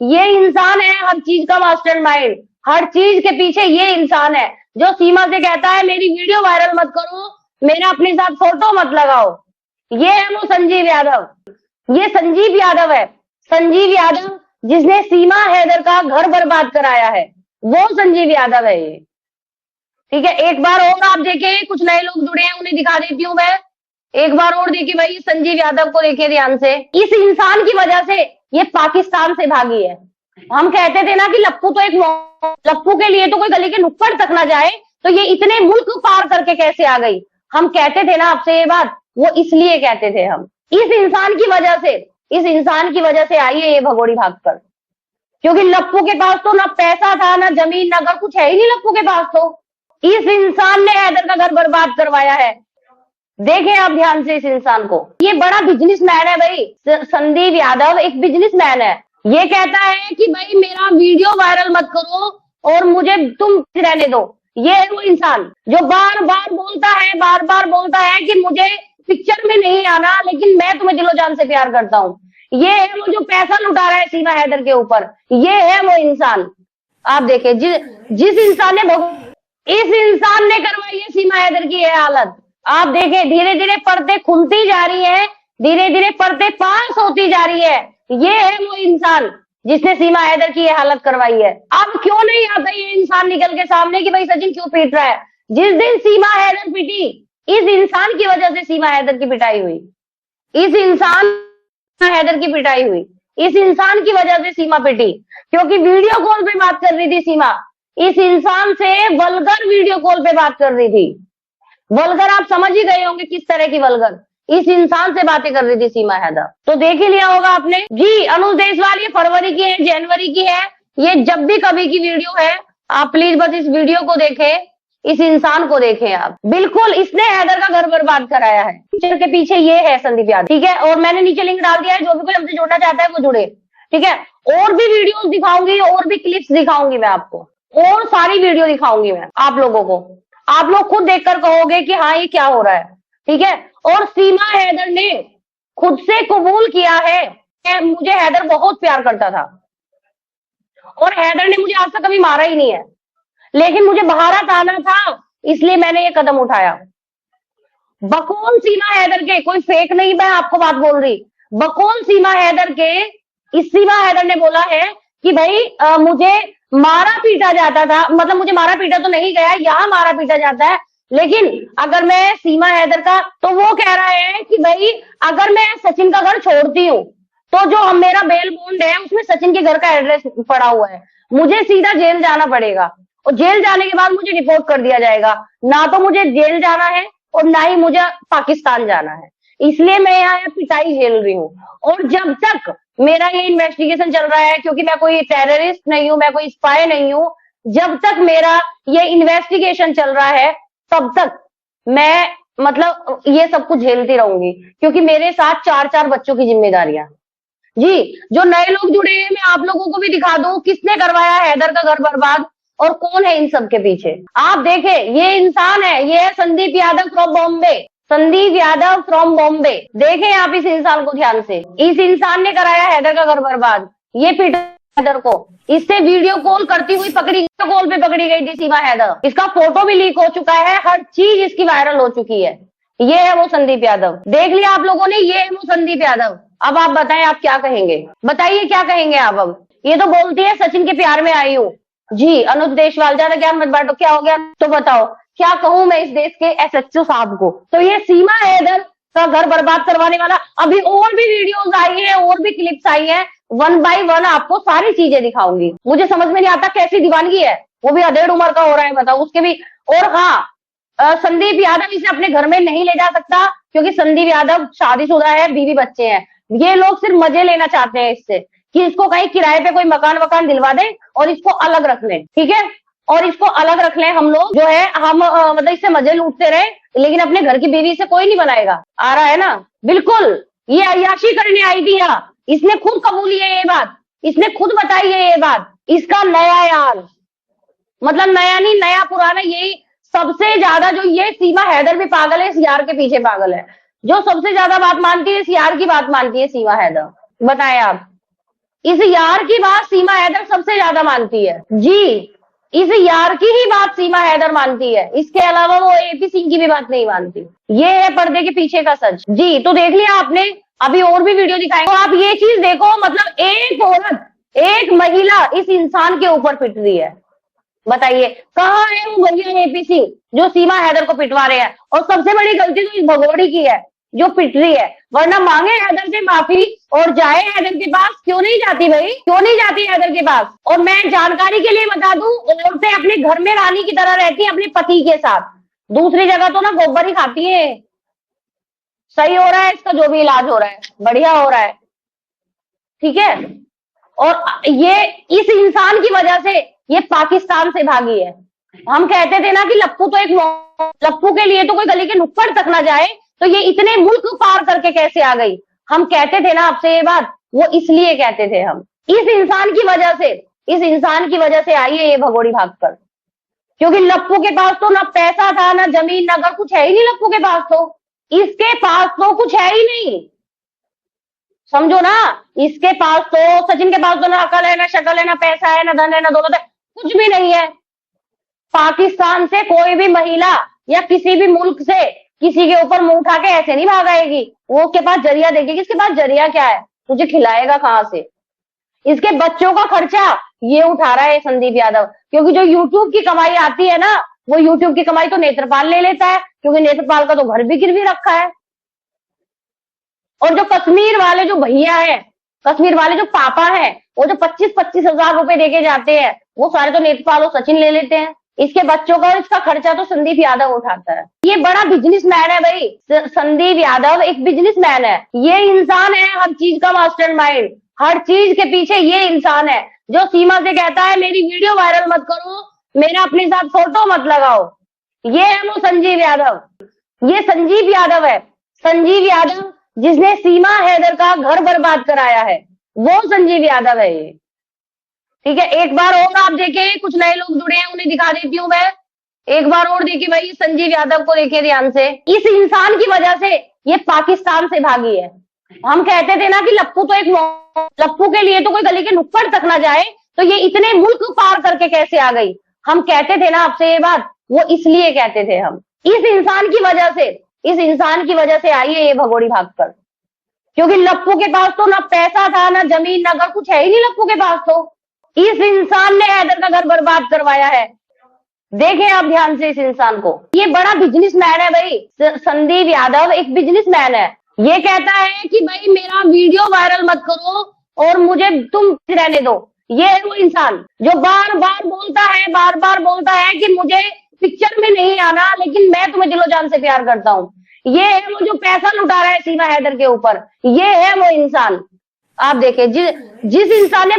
ये इंसान है हर चीज का मास्टरमाइंड, हर चीज के पीछे ये इंसान है जो सीमा से कहता है मेरी वीडियो वायरल मत करो, मेरा अपने साथ फोटो मत लगाओ। ये है वो संजीव यादव, ये संजीव यादव है। संजीव यादव जिसने सीमा हैदर का घर बर्बाद कराया है, वो संजीव यादव है ये। ठीक है, एक बार और आप देखें, कुछ नए लोग जुड़े हैं उन्हें दिखा देती हूँ मैं। एक बार और देखिए भाई, संजीव यादव को देखिए ध्यान से। इस इंसान की वजह से ये पाकिस्तान से भागी है। हम कहते थे ना कि लप्पू तो लप्पू के लिए तो कोई गली के नुक्कड़ तक ना जाए, तो ये इतने मुल्क पार करके कैसे आ गई। हम कहते थे ना आपसे ये बात, वो इसलिए कहते थे हम। इस इंसान की वजह से आई है ये भगोड़ी भागकर, क्योंकि लप्पू के पास तो ना पैसा था, ना जमीन, ना घर, कुछ है ही नहीं लप्पू के पास। तो इस इंसान ने हैदर का घर बर्बाद करवाया है। देखें आप ध्यान से इस इंसान को, ये बड़ा बिजनेसमैन है भाई। संदीप यादव एक बिजनेसमैन है। ये कहता है कि भाई मेरा वीडियो वायरल मत करो और मुझे तुम रहने दो। ये है वो इंसान जो बार बार बोलता है कि मुझे पिक्चर में नहीं आना, लेकिन मैं तुम्हें दिलो जान से प्यार करता हूँ। ये है वो जो पैसा लुटा रहा है सीमा हैदर के ऊपर। ये है वो इंसान। आप देखें, जिस इंसान ने इस इंसान ने करवाई है सीमा हैदर की ये हालत। आप देखें, धीरे धीरे परतें खुलती जा रही है, धीरे धीरे परतें पास होती जा रही है। ये है वो इंसान जिसने सीमा हैदर की ये हालत करवाई है। अब क्यों नहीं आता ये इंसान निकल के सामने कि भाई सचिन क्यों पीट रहा है। जिस दिन सीमा हैदर पिटी, इस इंसान की वजह से सीमा हैदर की पिटाई हुई। इस इंसान हैदर की पिटाई हुई, इस इंसान की वजह से सीमा पिटी, क्योंकि वीडियो कॉल पे बात कर रही थी सीमा। इस इंसान से वल्गर वीडियो कॉल पे बात कर रही थी। वल्गर आप समझ ही गए होंगे किस तरह की वल्गर। इस इंसान से बातें कर रही थी सीमा हैदर, तो देख ही लिया होगा आपने जी। अनुज देशवाल ये फरवरी की है, जनवरी की है, ये जब भी कभी की वीडियो है। आप प्लीज बस इस वीडियो को देखें, इस इंसान को देखें आप। बिल्कुल इसने हैदर का घर बर्बाद कराया है। पिक्चर के पीछे ये है संदीप यादव। ठीक है, और मैंने नीचे लिंक डाल दिया है, जो भी कोई हमसे जुड़ना चाहता है वो जुड़े। ठीक है, और भी वीडियोस दिखाऊंगी, और भी क्लिप्स दिखाऊंगी मैं आपको, और सारी वीडियो दिखाऊंगी मैं आप लोगों को। आप लोग खुद देखकर कहोगे कि हाँ ये क्या हो रहा है। ठीक है, और सीमा हैदर ने खुद से कबूल किया है कि मुझे हैदर बहुत प्यार करता था, और हैदर ने मुझे आज तक कभी मारा ही नहीं है, लेकिन मुझे भारत आना था इसलिए मैंने ये कदम उठाया। बकौल सीमा हैदर के, कोई फेक नहीं मैं आपको बात बोल रही, बकौल सीमा हैदर के, इस सीमा हैदर ने बोला है कि भाई मुझे मारा पीटा जाता था, मतलब मुझे मारा पीटा तो नहीं गया, यहाँ मारा पीटा जाता है, लेकिन अगर मैं सीमा हैदर का, तो वो कह रहा है कि भाई अगर मैं सचिन का घर छोड़ती हूँ तो जो मेरा बेल बॉन्ड है उसमें सचिन के घर का एड्रेस पड़ा हुआ है, मुझे सीधा जेल जाना पड़ेगा, और जेल जाने के बाद मुझे रिपोर्ट कर दिया जाएगा। ना तो मुझे जेल जाना है और ना ही मुझे पाकिस्तान जाना है, इसलिए मैं यहाँ पिटाई झेल रही हूँ। और जब तक मेरा ये इन्वेस्टिगेशन चल रहा है, क्योंकि मैं कोई टेररिस्ट नहीं हूँ, मैं कोई स्पाई नहीं हूँ, जब तक मेरा ये इन्वेस्टिगेशन चल रहा है तब तक मैं मतलब ये सब कुछ झेलती रहूंगी, क्योंकि मेरे साथ 4-4 बच्चों की जिम्मेदारियां जी। जो नए लोग जुड़े हैं, मैं आप लोगों को भी दिखा दूं किसने करवाया हैदर का घर बर्बाद और कौन है इन सब के पीछे। आप देखें, ये इंसान है, ये है संदीप यादव फ्रॉम बॉम्बे, संदीप यादव फ्रॉम बॉम्बे। देखें आप इस इंसान को ध्यान से, इस इंसान ने कराया हैदर का घर बर्बाद। ये पीटा हैदर को, इससे वीडियो कॉल करती हुई कॉल पे पकड़ी गई थी सीमा हैदर। इसका फोटो भी लीक हो चुका है, हर चीज इसकी वायरल हो चुकी है। ये है वो संदीप यादव, देख लिया आप लोगों ने, ये है वो संदीप यादव। अब आप बताएं आप क्या कहेंगे, बताइए क्या कहेंगे आप। अब ये तो बोलती है सचिन के प्यार में आई हूँ जी। अनुज देशवाल ज्यादा ज्ञान मत बांटो, क्या हो गया तो बताओ, क्या कहूं मैं इस देश के एसएचओ साहब को। तो ये सीमा हैदर का घर बर्बाद करवाने वाला, अभी और भी वीडियोस आई है, और भी क्लिप्स आई है, 1 बाय 1 आपको सारी चीजें दिखाऊंगी। मुझे समझ में नहीं आता कैसी दीवानगी है, वो भी अधेड़ उम्र का हो रहा है, बताओ उसके भी। और हाँ, संदीप यादव इसे अपने घर में नहीं ले जा सकता, क्योंकि संदीप यादव शादीशुदा है, बीवी बच्चे हैं। ये लोग सिर्फ मजे लेना चाहते हैं इससे, कि इसको कहीं किराए पे कोई मकान वकान दिलवा दें और इसको अलग रख लें। ठीक है, और इसको अलग रख लें हम लोग, जो है हम मतलब इससे मजे लूटते रहे, लेकिन अपने घर की बीवी से कोई नहीं बनाएगा। आ रहा है ना, बिल्कुल ये अय्याशी करने आई थी यहाँ। इसने खुद कबूली है ये बात, इसने खुद बताई है ये बात। इसका नया यार, मतलब नया नहीं, नया पुराना, यही सबसे ज्यादा जो ये सीमा हैदर भी पागल है, इस यार के पीछे पागल है। जो सबसे ज्यादा बात मानती है, इस यार की बात मानती है सीमा हैदर। बताएं आप, इस यार की बात सीमा हैदर सबसे ज्यादा मानती है जी। इस यार की ही बात सीमा हैदर मानती है, इसके अलावा वो एपी सिंह की भी बात नहीं मानती। ये है पर्दे के पीछे का सच जी। तो देख लिया आपने, अभी और भी वीडियो दिखाएंगे तो आप ये चीज देखो, मतलब एक औरत, एक महिला इस इंसान के ऊपर पिट रही है। बताइए कहाँ है वो भैया एपी सिंह जो सीमा हैदर को पिटवा रहे हैं। और सबसे बड़ी गलती तो इस भगोड़ी की है जो पिट रही है, वरना मांगे हैदर से माफी और जाए हैदर के पास। क्यों नहीं जाती भाई, क्यों नहीं जाती हैदर के पास? और मैं जानकारी के लिए बता दूं, औरतें अपने घर में रानी की तरह रहती हैं अपने पति के साथ, दूसरी जगह तो ना गोबर ही खाती है। सही हो रहा है इसका जो भी इलाज हो रहा है, बढ़िया हो रहा है, ठीक है। और ये इस इंसान की वजह से ये पाकिस्तान से भागी है। हम कहते थे ना कि लप्पू तो लप्पू के लिए तो कोई गली के नुक्कड़ तक ना जाए, तो ये इतने मुल्क पार करके कैसे आ गई? हम कहते थे ना आपसे ये बात, वो इसलिए कहते थे हम, इस इंसान की वजह से, इस इंसान की वजह से आई है ये भगोड़ी भागकर। क्योंकि लप्पू के पास तो ना पैसा था, ना जमीन, ना घर, कुछ है ही नहीं लप्पू के पास। तो इसके पास तो कुछ है ही नहीं, समझो ना। इसके पास तो, सचिन के पास तो ना अकल है, ना शक्ल है, ना पैसा है, ना धन है, ना दौलत है, कुछ भी नहीं है। पाकिस्तान से कोई भी महिला या किसी भी मुल्क से किसी के ऊपर मुंह उठा के ऐसे नहीं भागाएगी। वो उसके पास जरिया देखेगी, इसके पास जरिया क्या है, तुझे खिलाएगा कहां से? इसके बच्चों का खर्चा ये उठा रहा है संदीप यादव। क्योंकि जो यूट्यूब की कमाई आती है ना, वो यूट्यूब की कमाई तो नेत्रपाल ले लेता है, क्योंकि नेत्रपाल का तो घर भी गिरवी रखा है। और जो कश्मीर वाले जो भैया है, कश्मीर वाले जो पापा है, वो जो 25-25 हजार रुपए देके जाते हैं, वो सारे तो नेत्रपाल और सचिन ले लेते हैं। इसके बच्चों का, इसका खर्चा तो संदीप यादव उठाता है। ये बड़ा बिजनेसमैन है भाई, संदीप यादव एक बिजनेसमैन है। ये इंसान है हर चीज का मास्टरमाइंड, हर चीज के पीछे ये इंसान है जो सीमा से कहता है मेरी वीडियो वायरल मत करो, मेरा अपने साथ फोटो मत लगाओ। ये है वो संजीव यादव, ये संजीव यादव है। संजीव यादव जिसने सीमा हैदर का घर बर्बाद कराया है, वो संजीव यादव है ये, ठीक है। एक बार और आप देखें, कुछ नए लोग जुड़े हैं, उन्हें दिखा देती हूँ मैं। एक बार और देखिए भाई, संजीव यादव को देखिए ध्यान से। इस इंसान की वजह से ये पाकिस्तान से भागी है। हम कहते थे ना कि लप्पू के लिए तो कोई गली के नुक्कड़ तक ना जाए, तो ये इतने मुल्क पार करके कैसे आ गई? हम कहते थे ना आपसे ये बात, वो इसलिए कहते थे हम, इस इंसान की वजह से, इस इंसान की वजह से आई है ये भगोड़ी भागकर। क्योंकि लप्पू के पास तो ना पैसा था, ना जमीन, ना घर, कुछ है ही नहीं लप्पू के पास। तो इस इंसान ने हैदर का घर बर्बाद करवाया है। देखें आप ध्यान से इस इंसान को, ये बड़ा बिजनेसमैन है भाई। संदीप यादव एक बिजनेसमैन है। ये कहता है कि भाई मेरा वीडियो वायरल मत करो और मुझे तुम रहने दो। ये है वो इंसान जो बार बार बोलता है कि मुझे पिक्चर में नहीं आना, लेकिन मैं तुम्हें दिलो जान से प्यार करता हूँ। ये है वो जो पैसा लुटा रहा है सीमा हैदर के ऊपर, ये है वो इंसान। आप देखिए जिस इंसान ने